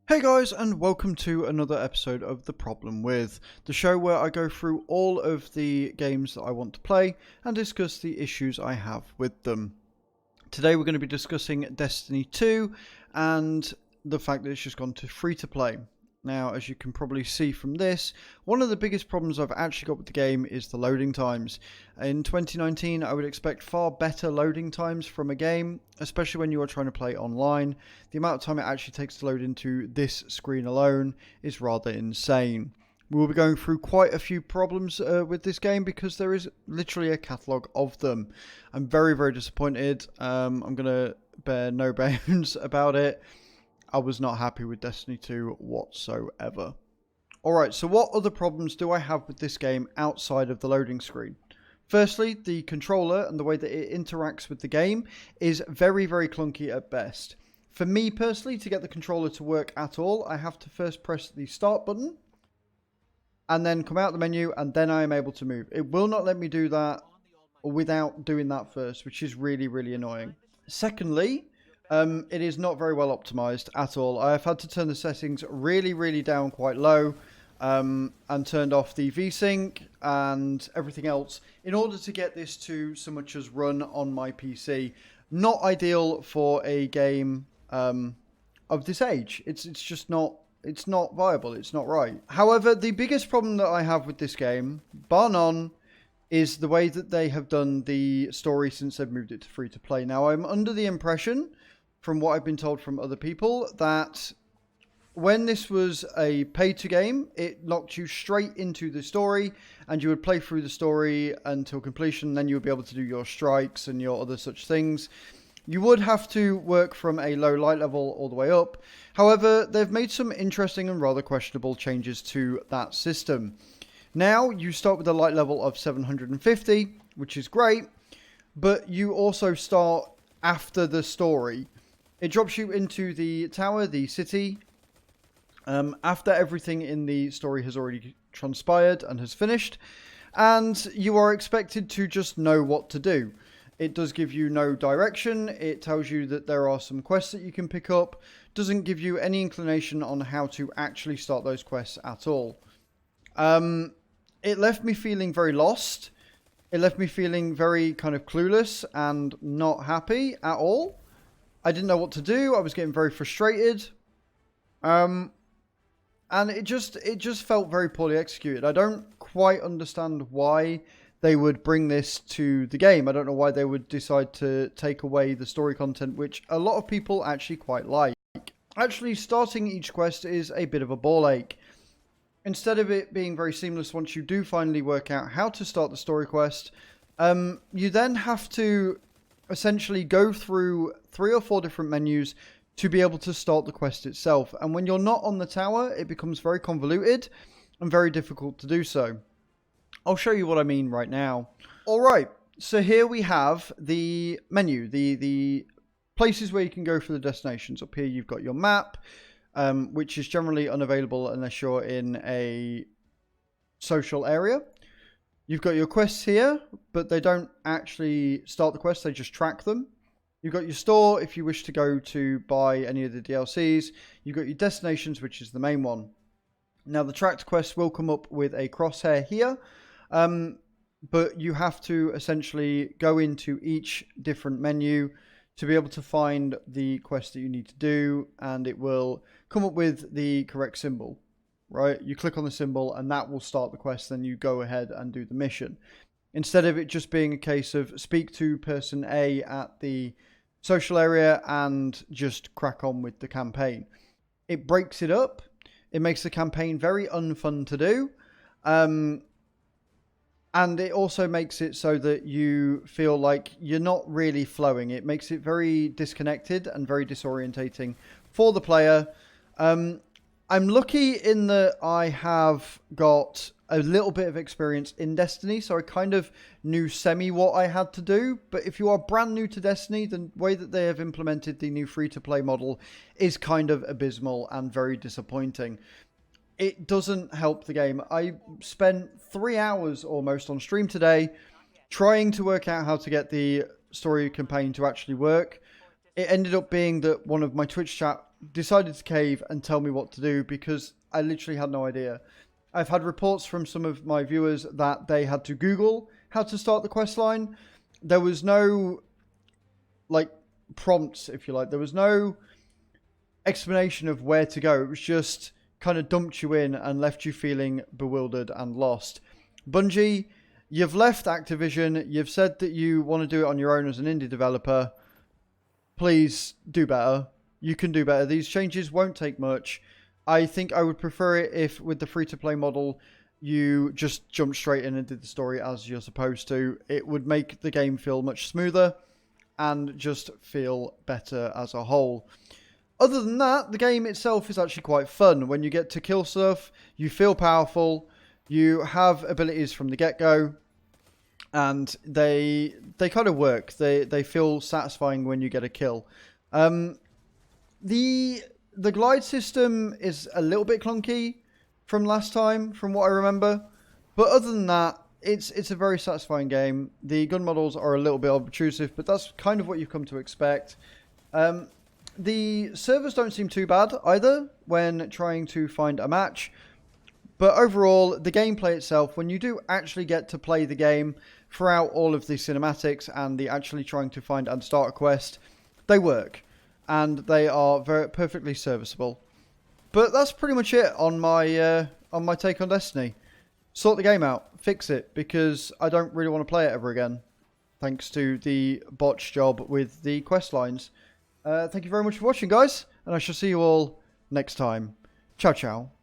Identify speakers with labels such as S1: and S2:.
S1: Hey guys, and welcome to another episode of The Problem With, the show where I go through all of the games that I want to play and discuss the issues I have with them. Today we're going to be discussing Destiny 2 and the fact that it's just gone to free to play. Now, as you can probably see from this, one of the biggest problems I've actually got with the game is the loading times. In 2019, I would expect far better loading times from a game, especially when you are trying to play online. The amount of time it actually takes to load into this screen alone is rather insane. We will be going through quite a few problems with this game because there is literally a catalogue of them. I'm very, very disappointed. I'm going to bear no bones about it. I was not happy with Destiny 2 whatsoever. Alright, so what other problems do I have with this game outside of the loading screen? Firstly, the controller and the way that it interacts with the game is very, very clunky at best. For me personally, to get the controller to work at all, I have to first press the start button and then come out the menu, and then I am able to move. It will not let me do that without doing that first, which is really, really annoying. Secondly, it is not very well optimized at all. I have had to turn the settings really, really down quite low and turned off the VSync and everything else in order to get this to so much as run on my PC. Not ideal for a game of this age. It's just not. It's not viable. It's not right. However, the biggest problem that I have with this game, bar none, is the way that they have done the story since they've moved it to free to play. Now, I'm under the impression, from what I've been told from other people, that when this was a pay-to game, it locked you straight into the story, and you would play through the story until completion, and then you would be able to do your strikes and your other such things. You would have to work from a low light level all the way up. However, they've made some interesting and rather questionable changes to that system. Now, you start with a light level of 750, which is great, but you also start after the story. It drops you into the tower, the city, after everything in the story has already transpired and has finished, and you are expected to just know what to do. It does give you no direction. It tells you that there are some quests that you can pick up. Doesn't give you any inclination on how to actually start those quests at all. It left me feeling very lost. It left me feeling very kind of clueless and not happy at all. I didn't know what to do. I was getting very frustrated. And it just felt very poorly executed. I don't quite understand why they would bring this to the game. I don't know why they would decide to take away the story content, which a lot of people actually quite like. Actually, starting each quest is a bit of a ball ache. Instead of it being very seamless once you do finally work out how to start the story quest, you then have to essentially go through 3 or 4 different menus to be able to start the quest itself. And when you're not on the tower, it becomes very convoluted and very difficult to do so. I'll show you what I mean right now. Alright, so here we have the menu, the places where you can go for the destinations. Up here you've got your map, which is generally unavailable unless you're in a social area. You've got your quests here, but they don't actually start the quests, they just track them. You've got your store if you wish to go to buy any of the DLCs. You've got your destinations, which is the main one. Now, the tracked quests will come up with a crosshair here, but you have to essentially go into each different menu to be able to find the quest that you need to do, and it will come up with the correct symbol. Right, you click on the symbol and that will start the quest, then you go ahead and do the mission. Instead of it just being a case of speak to person A at the social area and just crack on with the campaign. It breaks it up. It makes the campaign very unfun to do. And it also makes it so that you feel like you're not really flowing. It makes it very disconnected and very disorientating for the player. I'm lucky in that I have got a little bit of experience in Destiny, so I kind of knew semi what I had to do. But if you are brand new to Destiny, the way that they have implemented the new free-to-play model is kind of abysmal and very disappointing. It doesn't help the game. I spent 3 hours almost on stream today trying to work out how to get the story campaign to actually work. It ended up being that one of my Twitch chat decided to cave and tell me what to do because I literally had no idea. I've had reports from some of my viewers that they had to Google how to start the quest line. There was no, like, prompts, if you like. There was no explanation of where to go. It was just kind of dumped you in and left you feeling bewildered and lost. Bungie, you've left Activision. You've said that you want to do it on your own as an indie developer. Please do better. You can do better. These changes won't take much. I think I would prefer it if, with the free-to-play model, you just jump straight in and did the story as you're supposed to. It would make the game feel much smoother and just feel better as a whole. Other than that, the game itself is actually quite fun. When you get to kill stuff, you feel powerful. You have abilities from the get-go, and they kind of work. They feel satisfying when you get a kill. The glide system is a little bit clunky from last time, from what I remember. But other than that, it's a very satisfying game. The gun models are a little bit obtrusive, but that's kind of what you've come to expect. The servers don't seem too bad either when trying to find a match. But overall, the gameplay itself, when you do actually get to play the game throughout all of the cinematics and the actually trying to find and start a quest, they work. And they are perfectly serviceable. But that's pretty much it on my take on Destiny. Sort the game out, fix it, because I don't really want to play it ever again, thanks to the botch job with the quest lines. Thank you very much for watching, guys, and I shall see you all next time. Ciao, ciao.